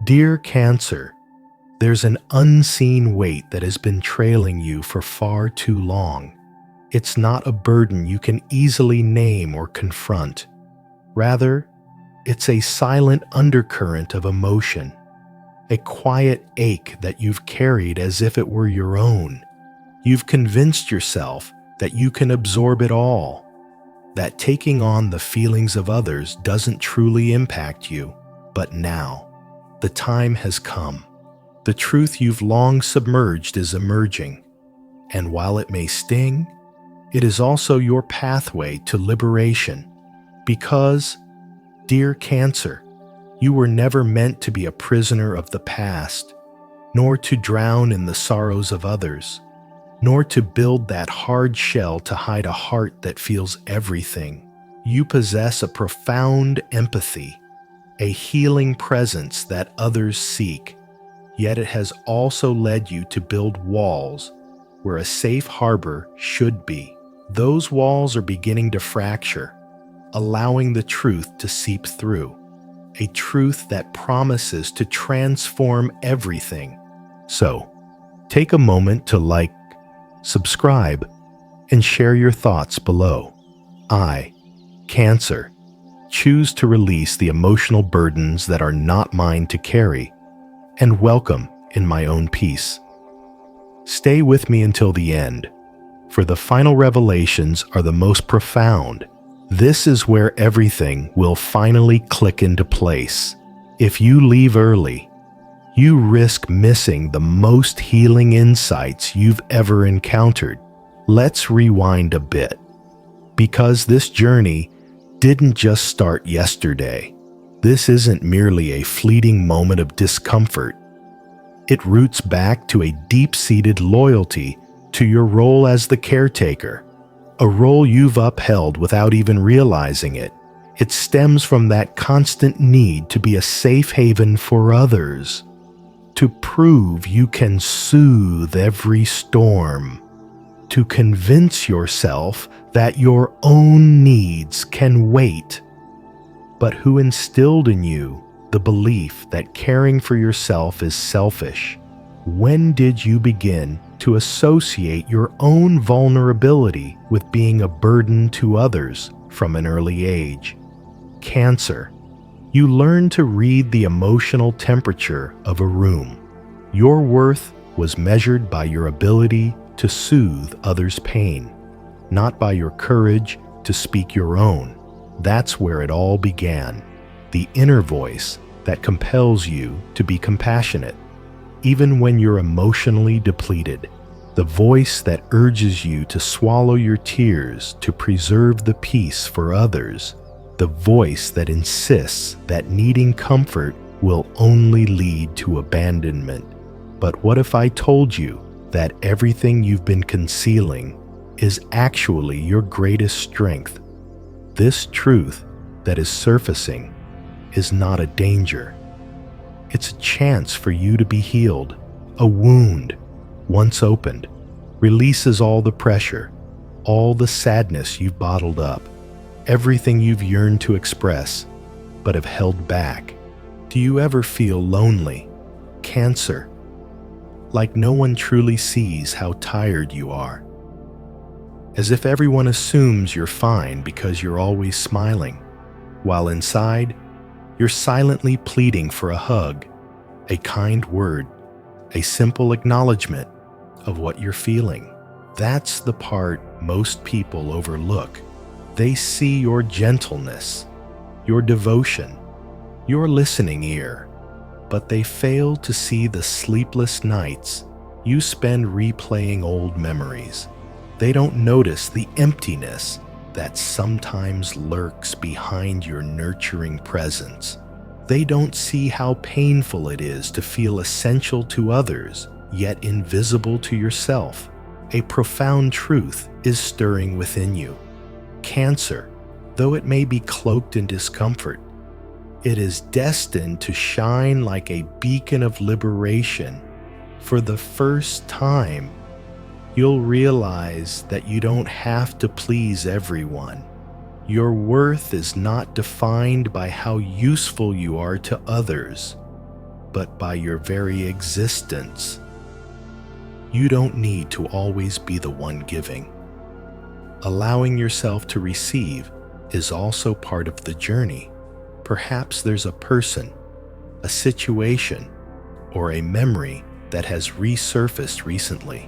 Dear Cancer, there's an unseen weight that has been trailing you for far too long. It's not a burden you can easily name or confront. Rather, it's a silent undercurrent of emotion, a quiet ache that you've carried as if it were your own. You've convinced yourself that you can absorb it all, that taking on the feelings of others doesn't truly impact you. But now, the time has come. The truth you've long submerged is emerging, and while it may sting, it is also your pathway to liberation. Because, dear Cancer, you were never meant to be a prisoner of the past, nor to drown in the sorrows of others, nor to build that hard shell to hide a heart that feels everything. You possess a profound empathy, a healing presence that others seek, yet it has also led you to build walls where a safe harbor should be. Those walls are beginning to fracture, allowing the truth to seep through, a truth that promises to transform everything. So, take a moment to like, subscribe, and share your thoughts below. I, Cancer, choose to release the emotional burdens that are not mine to carry, and welcome in my own peace. Stay with me until the end, for the final revelations are the most profound. This is where everything will finally click into place. If you leave early, you risk missing the most healing insights you've ever encountered. Let's rewind a bit, because this journey didn't just start yesterday. This isn't merely a fleeting moment of discomfort. It roots back to a deep-seated loyalty to your role as the caretaker, a role you've upheld without even realizing it. It stems from that constant need to be a safe haven for others, to prove you can soothe every storm, to convince yourself that your own needs can wait. But who instilled in you the belief that caring for yourself is selfish? When did you begin to associate your own vulnerability with being a burden to others from an early age? Cancer, you learn to read the emotional temperature of a room. Your worth was measured by your ability to soothe others' pain, not by your courage to speak your own. That's where it all began, the inner voice that compels you to be compassionate, even when you're emotionally depleted, the voice that urges you to swallow your tears to preserve the peace for others, the voice that insists that needing comfort will only lead to abandonment. But what if I told you that everything you've been concealing is actually your greatest strength? This truth that is surfacing is not a danger. It's a chance for you to be healed. A wound, once opened, releases all the pressure, all the sadness you've bottled up, everything you've yearned to express, but have held back. Do you ever feel lonely, Cancer? Like no one truly sees how tired you are? As if everyone assumes you're fine because you're always smiling, while inside, you're silently pleading for a hug, a kind word, a simple acknowledgement of what you're feeling. That's the part most people overlook. They see your gentleness, your devotion, your listening ear, but they fail to see the sleepless nights you spend replaying old memories. They don't notice the emptiness that sometimes lurks behind your nurturing presence. They don't see how painful it is to feel essential to others, yet invisible to yourself. A profound truth is stirring within you. Cancer, though it may be cloaked in discomfort, it is destined to shine like a beacon of liberation. For the first time, you'll realize that you don't have to please everyone. Your worth is not defined by how useful you are to others, but by your very existence. You don't need to always be the one giving. Allowing yourself to receive is also part of the journey. Perhaps there's a person, a situation, or a memory that has resurfaced recently.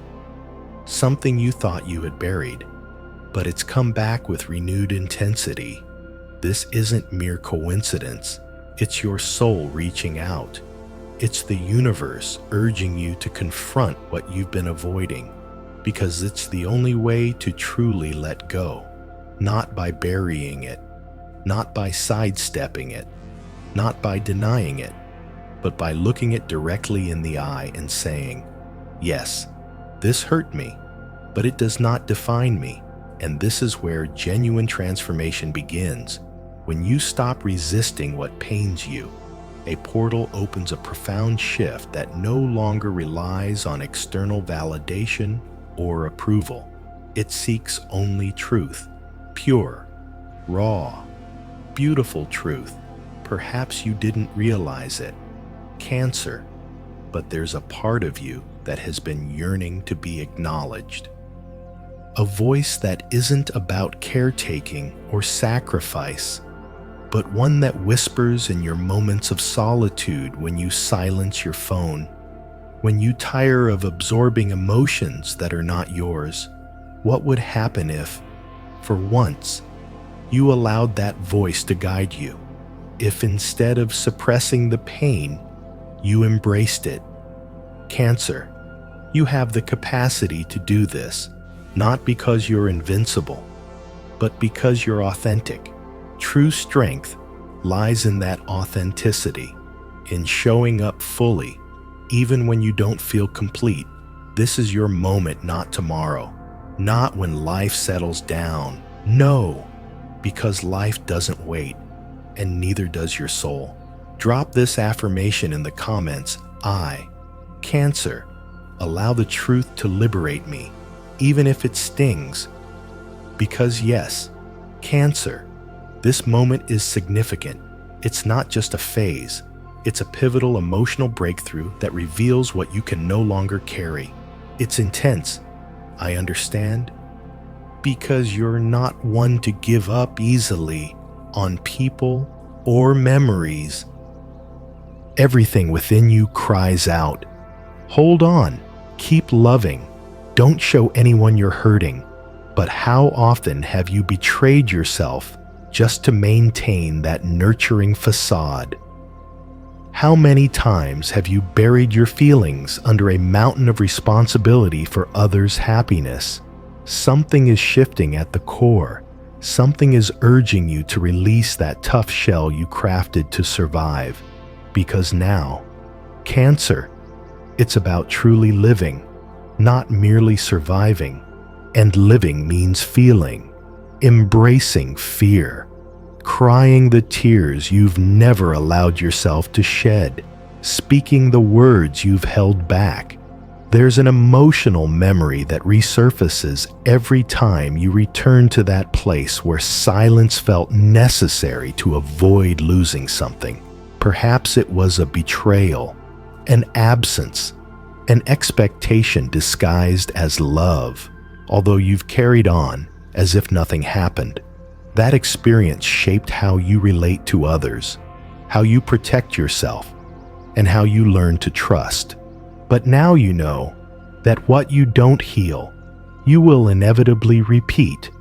Something you thought you had buried, but it's come back with renewed intensity. This isn't mere coincidence. It's your soul reaching out. It's the universe urging you to confront what you've been avoiding, because it's the only way to truly let go, not by burying it, not by sidestepping it, not by denying it, but by looking it directly in the eye and saying, yes, this hurt me, but it does not define me. And this is where genuine transformation begins. When you stop resisting what pains you, a portal opens a profound shift that no longer relies on external validation or approval. It seeks only truth, pure, raw, beautiful truth. Perhaps you didn't realize it, Cancer, but there's a part of you that has been yearning to be acknowledged. A voice that isn't about caretaking or sacrifice, but one that whispers in your moments of solitude when you silence your phone, when you tire of absorbing emotions that are not yours. What would happen if, for once, you allowed that voice to guide you? If instead of suppressing the pain, you embraced it? Cancer, you have the capacity to do this, not because you're invincible, but because you're authentic. True strength lies in that authenticity, in showing up fully, even when you don't feel complete. This is your moment, not tomorrow, not when life settles down. No, because life doesn't wait, and neither does your soul. Drop this affirmation in the comments. I, Cancer, allow the truth to liberate me, even if it stings. Because yes, Cancer, this moment is significant. It's not just a phase. It's a pivotal emotional breakthrough that reveals what you can no longer carry. It's intense, I understand, because you're not one to give up easily on people or memories. Everything within you cries out, hold on, keep loving, don't show anyone you're hurting. But how often have you betrayed yourself just to maintain that nurturing facade? How many times have you buried your feelings under a mountain of responsibility for others' happiness? Something is shifting at the core. Something is urging you to release that tough shell you crafted to survive. Because now, Cancer, it's about truly living, not merely surviving. And living means feeling, embracing fear, crying the tears you've never allowed yourself to shed, speaking the words you've held back. There's an emotional memory that resurfaces every time you return to that place where silence felt necessary to avoid losing something. Perhaps it was a betrayal, an absence, an expectation disguised as love. Although you've carried on as if nothing happened, that experience shaped how you relate to others, how you protect yourself, and how you learn to trust. But now you know that what you don't heal, you will inevitably repeat,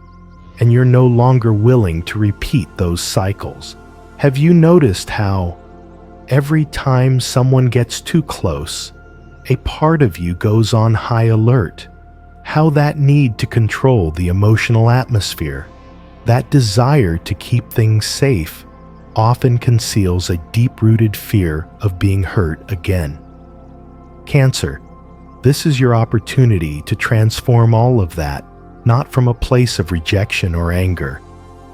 and you're no longer willing to repeat those cycles. Have you noticed how every time someone gets too close, a part of you goes on high alert? How that need to control the emotional atmosphere, that desire to keep things safe, often conceals a deep-rooted fear of being hurt again. Cancer, this is your opportunity to transform all of that, not from a place of rejection or anger,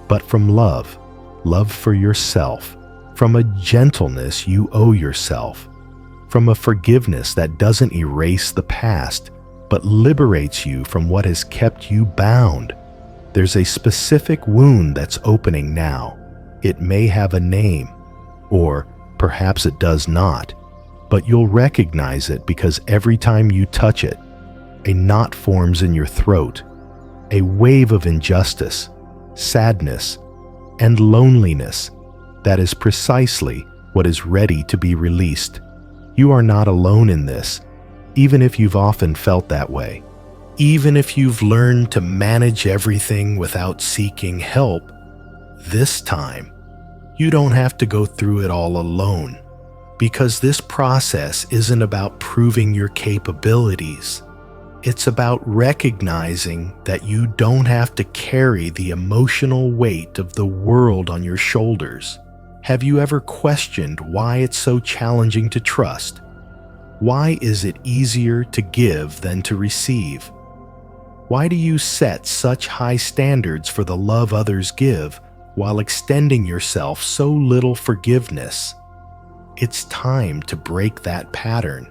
but from love, love for yourself, from a gentleness you owe yourself, from a forgiveness that doesn't erase the past, but liberates you from what has kept you bound. There's a specific wound that's opening now. It may have a name, or perhaps it does not, but you'll recognize it because every time you touch it, a knot forms in your throat, a wave of injustice, sadness, and loneliness that is precisely what is ready to be released. You are not alone in this, even if you've often felt that way. Even if you've learned to manage everything without seeking help, this time, you don't have to go through it all alone, because this process isn't about proving your capabilities. It's about recognizing that you don't have to carry the emotional weight of the world on your shoulders. Have you ever questioned why it's so challenging to trust? Why is it easier to give than to receive? Why do you set such high standards for the love others give while extending yourself so little forgiveness? It's time to break that pattern,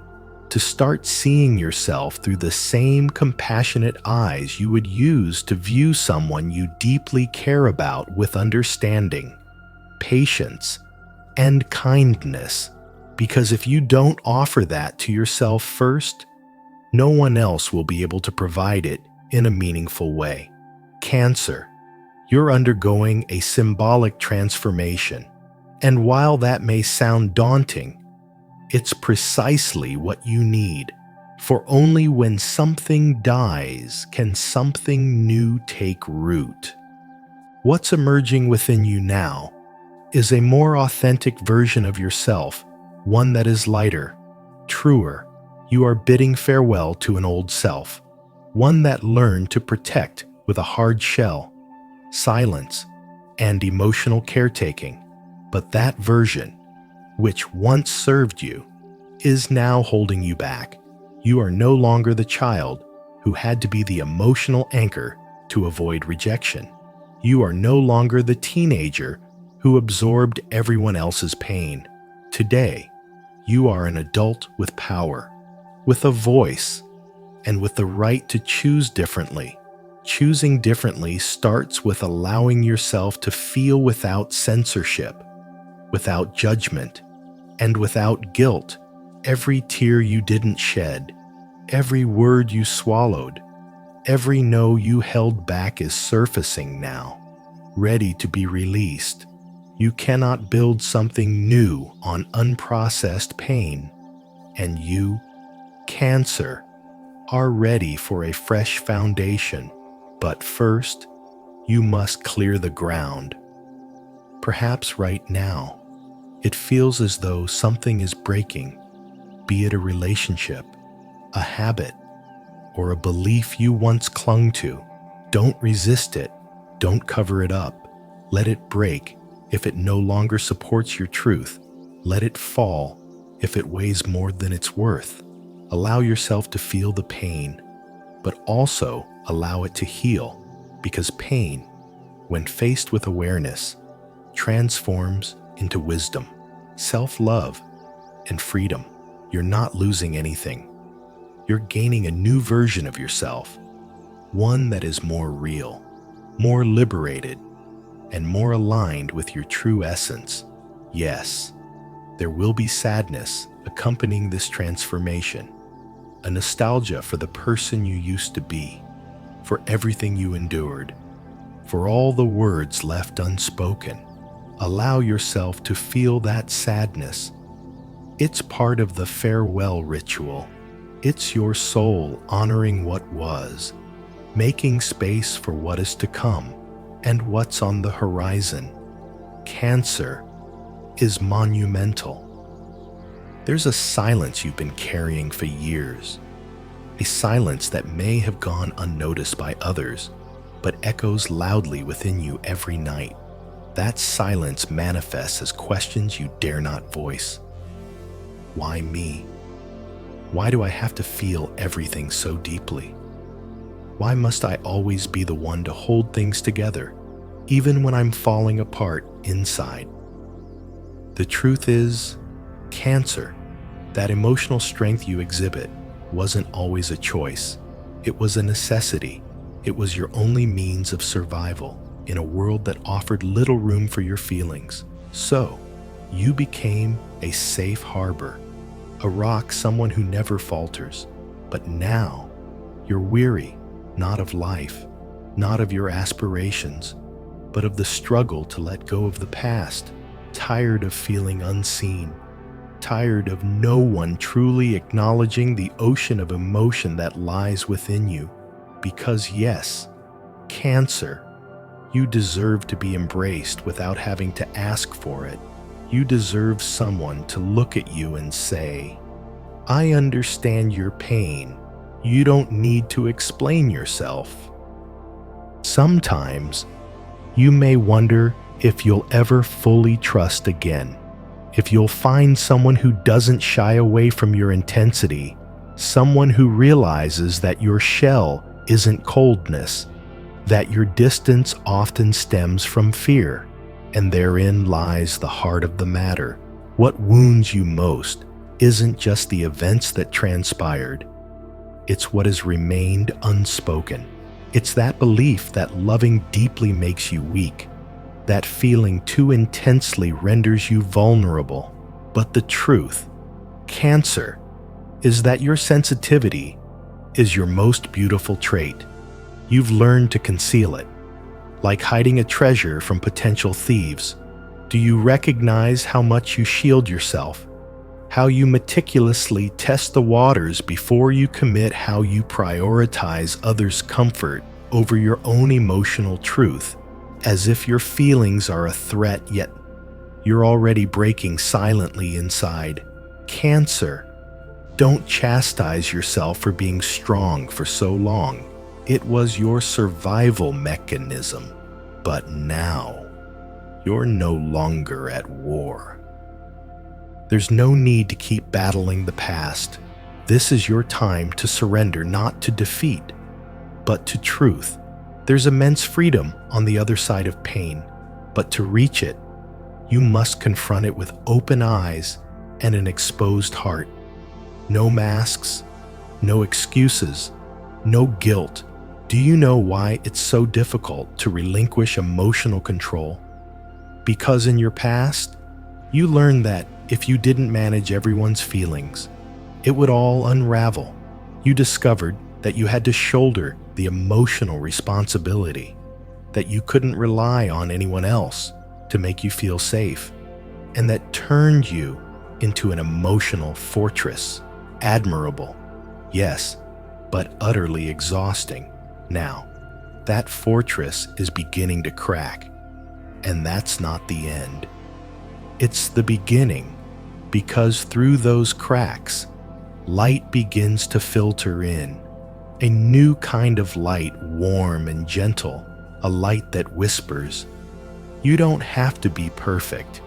to start seeing yourself through the same compassionate eyes you would use to view someone you deeply care about, with understanding, patience, and kindness. Because if you don't offer that to yourself first, no one else will be able to provide it in a meaningful way. Cancer, you're undergoing a symbolic transformation. And while that may sound daunting, it's precisely what you need. For only when something dies can something new take root. What's emerging within you now is a more authentic version of yourself, one that is lighter, truer. You are bidding farewell to an old self, one that learned to protect with a hard shell, silence, and emotional caretaking. But that version, which once served you, is now holding you back. You are no longer the child who had to be the emotional anchor to avoid rejection. You are no longer the teenager who absorbed everyone else's pain. Today, you are an adult with power, with a voice, and with the right to choose differently. Choosing differently starts with allowing yourself to feel without censorship, without judgment, and without guilt. Every tear you didn't shed, every word you swallowed, every no you held back is surfacing now, ready to be released. You cannot build something new on unprocessed pain, and you, Cancer, are ready for a fresh foundation. But first, you must clear the ground. Perhaps right now, it feels as though something is breaking, be it a relationship, a habit, or a belief you once clung to. Don't resist it. Don't cover it up. Let it break if it no longer supports your truth. Let it fall if it weighs more than it's worth. Allow yourself to feel the pain, but also allow it to heal, because pain, when faced with awareness, transforms into wisdom, self-love, and freedom. You're not losing anything. You're gaining a new version of yourself, one that is more real, more liberated, and more aligned with your true essence. Yes, there will be sadness accompanying this transformation, a nostalgia for the person you used to be, for everything you endured, for all the words left unspoken. Allow yourself to feel that sadness. It's part of the farewell ritual. It's your soul honoring what was, making space for what is to come and what's on the horizon. Cancer is monumental. There's a silence you've been carrying for years, a silence that may have gone unnoticed by others, but echoes loudly within you every night. That silence manifests as questions you dare not voice. Why me? Why do I have to feel everything so deeply? Why must I always be the one to hold things together, even when I'm falling apart inside? The truth is, Cancer, that emotional strength you exhibit wasn't always a choice. It was a necessity. It was your only means of survival in a world that offered little room for your feelings. So, you became a safe harbor, a rock, someone who never falters. But now, you're weary, not of life, not of your aspirations, but of the struggle to let go of the past, tired of feeling unseen, tired of no one truly acknowledging the ocean of emotion that lies within you. Because yes, Cancer, you deserve to be embraced without having to ask for it. You deserve someone to look at you and say, "I understand your pain. You don't need to explain yourself." Sometimes, you may wonder if you'll ever fully trust again, if you'll find someone who doesn't shy away from your intensity, someone who realizes that your shell isn't coldness, that your distance often stems from fear, and therein lies the heart of the matter. What wounds you most isn't just the events that transpired, it's what has remained unspoken. It's that belief that loving deeply makes you weak, that feeling too intensely renders you vulnerable. But the truth, Cancer, is that your sensitivity is your most beautiful trait. You've learned to conceal it, like hiding a treasure from potential thieves. Do you recognize how much you shield yourself? How you meticulously test the waters before you commit, how you prioritize others' comfort over your own emotional truth, as if your feelings are a threat, yet you're already breaking silently inside. Cancer, don't chastise yourself for being strong for so long. It was your survival mechanism, but now you're no longer at war. There's no need to keep battling the past. This is your time to surrender, not to defeat, but to truth. There's immense freedom on the other side of pain, but to reach it, you must confront it with open eyes and an exposed heart. No masks, no excuses, no guilt. Do you know why it's so difficult to relinquish emotional control? Because in your past, you learned that if you didn't manage everyone's feelings, it would all unravel. You discovered that you had to shoulder the emotional responsibility, that you couldn't rely on anyone else to make you feel safe, and that turned you into an emotional fortress. Admirable, yes, but utterly exhausting. Now, that fortress is beginning to crack, and that's not the end. It's the beginning, because through those cracks, light begins to filter in. A new kind of light, warm and gentle, a light that whispers. You don't have to be perfect.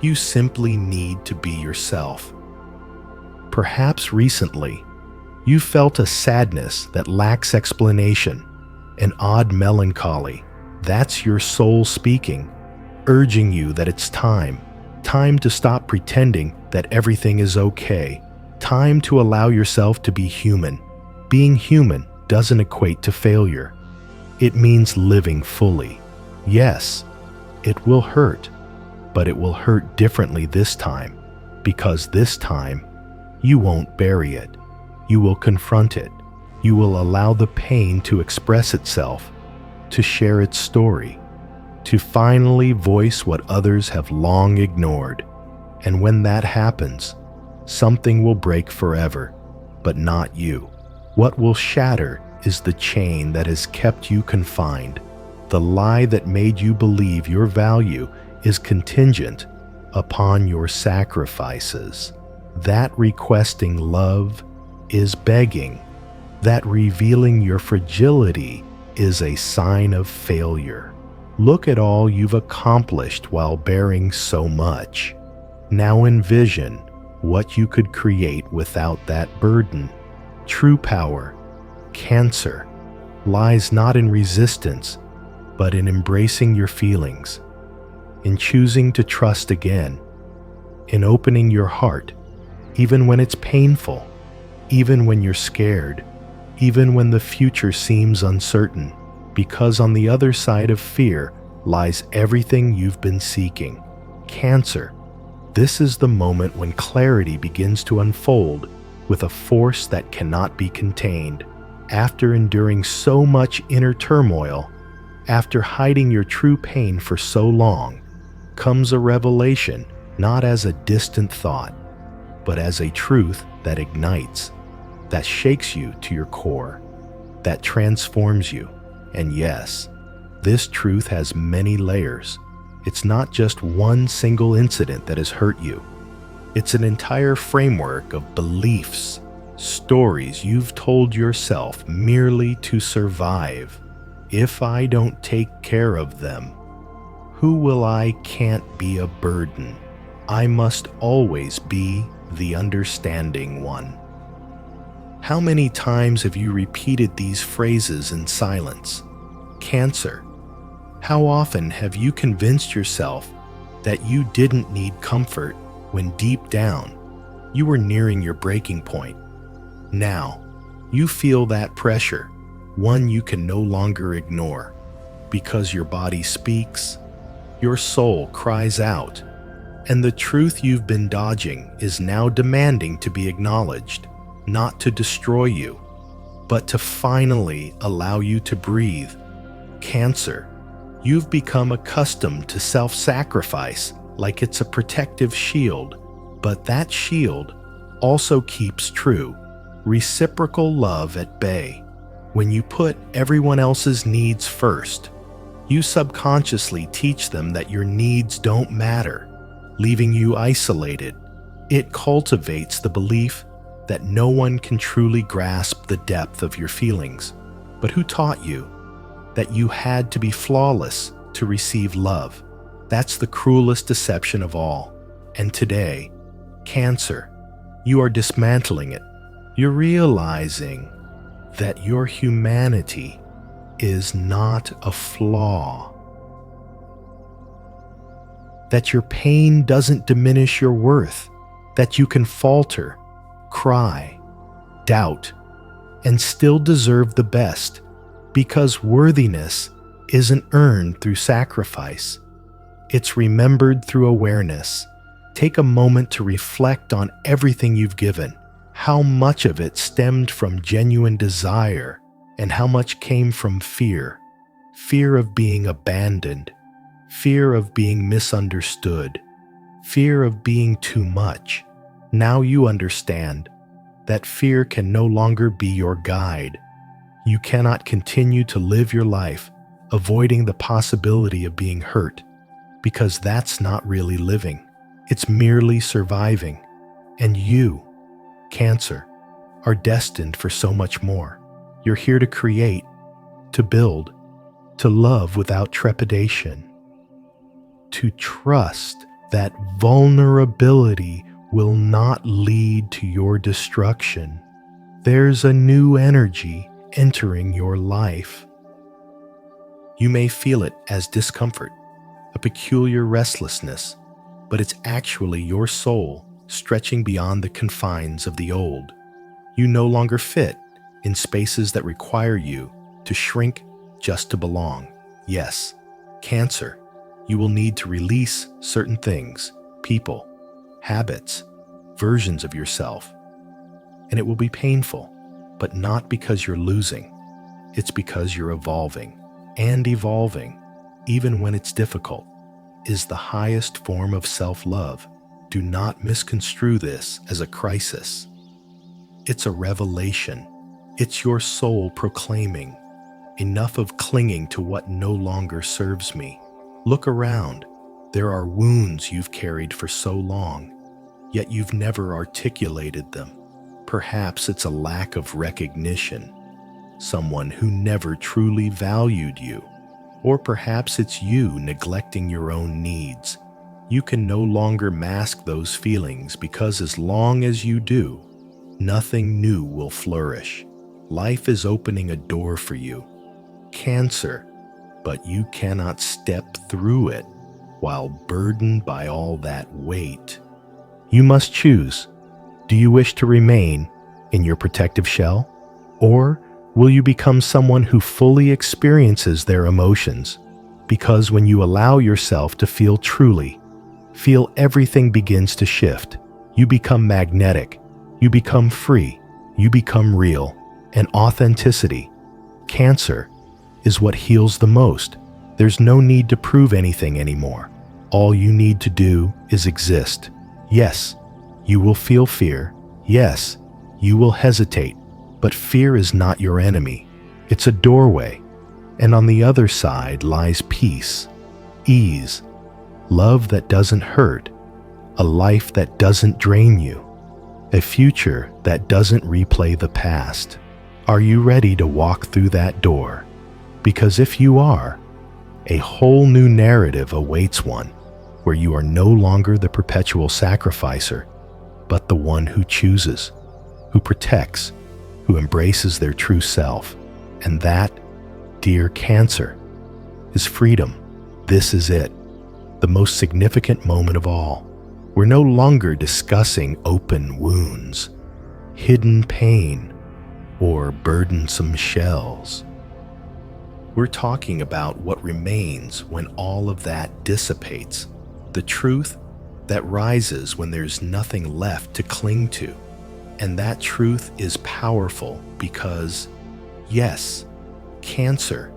You simply need to be yourself. Perhaps recently, you felt a sadness that lacks explanation, an odd melancholy. That's your soul speaking, urging you that it's time to stop pretending that everything is okay, time to allow yourself to be human. Being human doesn't equate to failure. It means living fully. Yes, it will hurt, but it will hurt differently this time, because this time, you won't bury it. You will confront it. You will allow the pain to express itself, to share its story, to finally voice what others have long ignored. And when that happens, something will break forever, but not you. What will shatter is the chain that has kept you confined, the lie that made you believe your value is contingent upon your sacrifices. That requesting love is begging. That revealing your fragility is a sign of failure. Look at all you've accomplished while bearing so much. Now envision what you could create without that burden. True power, Cancer, lies not in resistance, but in embracing your feelings, in choosing to trust again, in opening your heart, even when it's painful, even when you're scared, even when the future seems uncertain, because on the other side of fear lies everything you've been seeking. Cancer, This is the moment when clarity begins to unfold with a force that cannot be contained. After enduring so much inner turmoil, after hiding your true pain for so long, comes a revelation, not as a distant thought, but as a truth that ignites, that shakes you to your core, that transforms you. And yes, this truth has many layers. It's not just one single incident that has hurt you. It's an entire framework of beliefs, stories you've told yourself merely to survive. If I don't take care of them, who will I can't be a burden. I must always be the understanding one. How many times have you repeated these phrases in silence? Cancer. How often have you convinced yourself that you didn't need comfort when deep down you were nearing your breaking point? Now, you feel that pressure, one you can no longer ignore, because your body speaks, your soul cries out, and the truth you've been dodging is now demanding to be acknowledged, not to destroy you, but to finally allow you to breathe. Cancer. You've become accustomed to self-sacrifice like it's a protective shield, but that shield also keeps true reciprocal love at bay. When you put everyone else's needs first, you subconsciously teach them that your needs don't matter, leaving you isolated. It cultivates the belief that no one can truly grasp the depth of your feelings. But who taught you that you had to be flawless to receive love? That's the cruelest deception of all. And today, Cancer, you are dismantling it. You're realizing that your humanity is not a flaw. That your pain doesn't diminish your worth. That you can falter, cry, doubt, and still deserve the best, because worthiness isn't earned through sacrifice. It's remembered through awareness. Take a moment to reflect on everything you've given. How much of it stemmed from genuine desire, and how much came from fear? Fear of being abandoned, fear of being misunderstood, fear of being too much. Now you understand that fear can no longer be your guide. You cannot continue to live your life avoiding the possibility of being hurt, because that's not really living. It's merely surviving. And you, Cancer, are destined for so much more. You're here to create, to build, to love without trepidation, to trust that vulnerability will not lead to your destruction. There's a new energy entering your life. You may feel it as discomfort, a peculiar restlessness, but it's actually your soul stretching beyond the confines of the old. You no longer fit in spaces that require you to shrink just to belong. Yes, Cancer, you will need to release certain things, people, habits, versions of yourself. And it will be painful, but not because you're losing. It's because you're evolving. And evolving, even when it's difficult, is the highest form of self-love. Do not misconstrue this as a crisis. It's a revelation. It's your soul proclaiming, enough of clinging to what no longer serves me. Look around. There are wounds you've carried for so long, yet you've never articulated them. Perhaps it's a lack of recognition, someone who never truly valued you, or perhaps it's you neglecting your own needs. You can no longer mask those feelings, because as long as you do, nothing new will flourish. Life is opening a door for you, Cancer, but you cannot step through it while burdened by all that weight. You must choose. Do you wish to remain in your protective shell, or will you become someone who fully experiences their emotions? Because when you allow yourself to feel truly, Feel everything begins to shift. You become magnetic. You become free. You become real. And authenticity, Cancer, is what heals the most. There's no need to prove anything anymore. All you need to do is exist. Yes, you will feel fear. Yes, you will hesitate. But fear is not your enemy. It's a doorway. And on the other side lies peace, ease, love that doesn't hurt, a life that doesn't drain you, a future that doesn't replay the past. Are you ready to walk through that door? Because if you are, a whole new narrative awaits one, where you are no longer the perpetual sacrificer, but the one who chooses, who protects, who embraces their true self. And that, dear Cancer, is freedom. This is it, the most significant moment of all. We're no longer discussing open wounds, hidden pain, or burdensome shells. We're talking about what remains when all of that dissipates, the truth that rises when there's nothing left to cling to. And that truth is powerful because, yes, Cancer,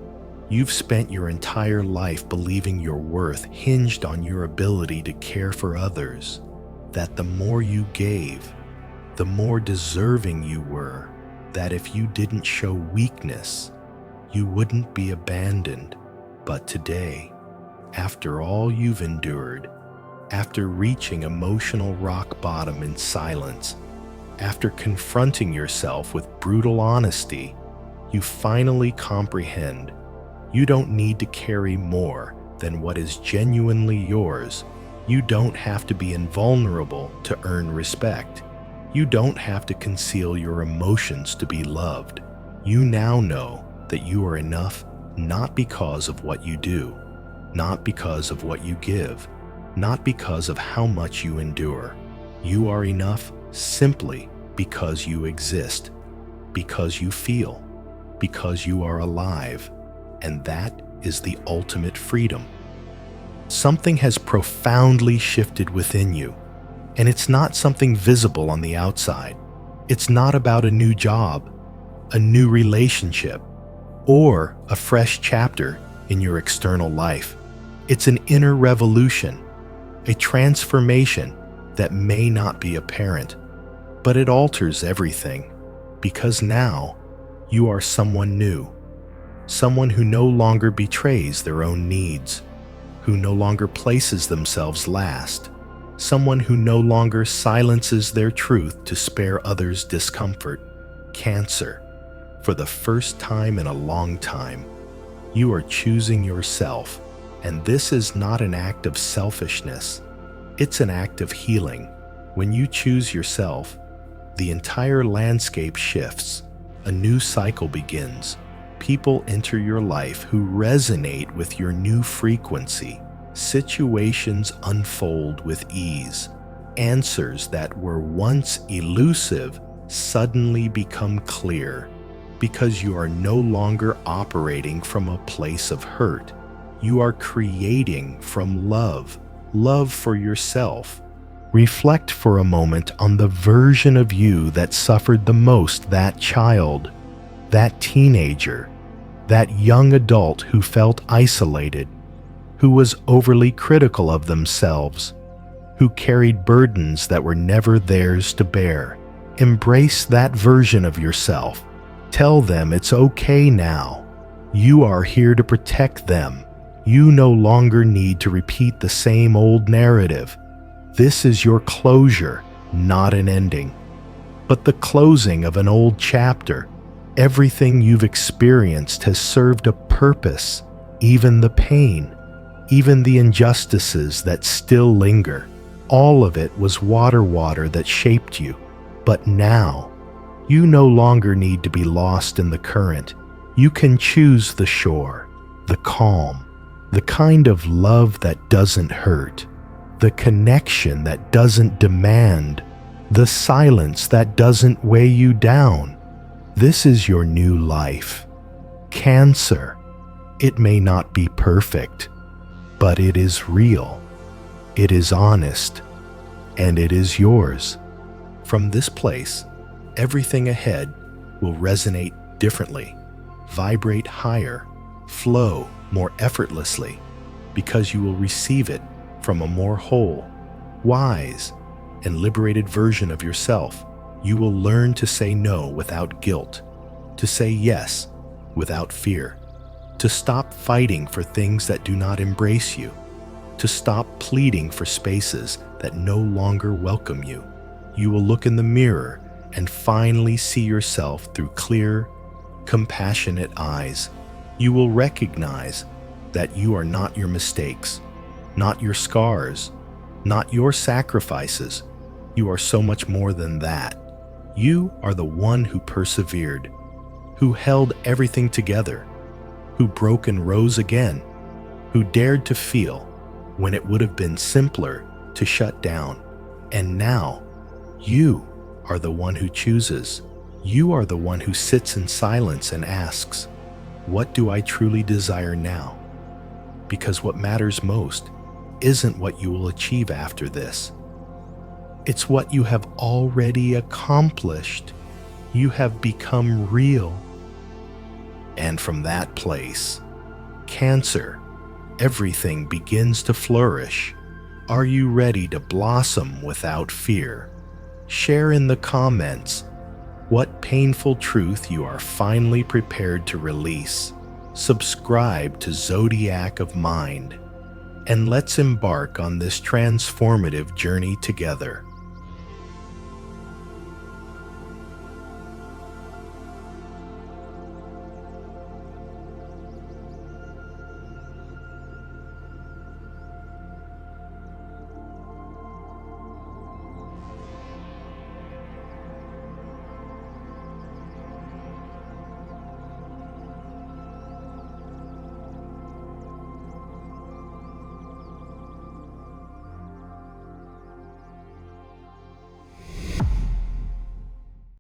you've spent your entire life believing your worth hinged on your ability to care for others, that the more you gave, the more deserving you were, that if you didn't show weakness, you wouldn't be abandoned. But today, after all you've endured, after reaching emotional rock bottom in silence, after confronting yourself with brutal honesty, you finally comprehend you don't need to carry more than what is genuinely yours. You don't have to be invulnerable to earn respect. You don't have to conceal your emotions to be loved. You now know that you are enough not because of what you do, not because of what you give, not because of how much you endure. You are enough simply because you exist, because you feel, because you are alive, and that is the ultimate freedom. Something has profoundly shifted within you, and it's not something visible on the outside. It's not about a new job, a new relationship, or a fresh chapter in your external life. It's an inner revolution, a transformation that may not be apparent, but it alters everything, because now you are someone new, someone who no longer betrays their own needs, who no longer places themselves last, someone who no longer silences their truth to spare others discomfort. Cancer, for the first time in a long time, you are choosing yourself, and this is not an act of selfishness. It's an act of healing. When you choose yourself, the entire landscape shifts. A new cycle begins. People enter your life who resonate with your new frequency. Situations unfold with ease. Answers that were once elusive suddenly become clear, because you are no longer operating from a place of hurt. You are creating from love, love for yourself. Reflect for a moment on the version of you that suffered the most, that child, that teenager, that young adult who felt isolated, who was overly critical of themselves, who carried burdens that were never theirs to bear. Embrace that version of yourself. Tell them it's okay now. You are here to protect them. You no longer need to repeat the same old narrative. This is your closure, not an ending, but the closing of an old chapter. Everything you've experienced has served a purpose, even the pain, even the injustices that still linger. All of it was water that shaped you. But now, you no longer need to be lost in the current. You can choose the shore, the calm, the kind of love that doesn't hurt, the connection that doesn't demand, the silence that doesn't weigh you down. This is your new life. Cancer. It may not be perfect, but it is real. It is honest, and it is yours. From this place, everything ahead will resonate differently, vibrate higher, flow more effortlessly, because you will receive it from a more whole, wise, and liberated version of yourself. You will learn to say no without guilt, to say yes without fear, to stop fighting for things that do not embrace you, to stop pleading for spaces that no longer welcome you. You will look in the mirror and finally see yourself through clear, compassionate eyes. You will recognize that you are not your mistakes, not your scars, not your sacrifices. You are so much more than that. You are the one who persevered, who held everything together, who broke and rose again, who dared to feel when it would have been simpler to shut down. And now, you are the one who chooses. You are the one who sits in silence and asks, "What do I truly desire now?" Because what matters most isn't what you will achieve after this. It's what you have already accomplished. You have become real. And from that place, Cancer, everything begins to flourish. Are you ready to blossom without fear? Share in the comments what painful truth you are finally prepared to release. Subscribe to Zodiac of Mind, and let's embark on this transformative journey together.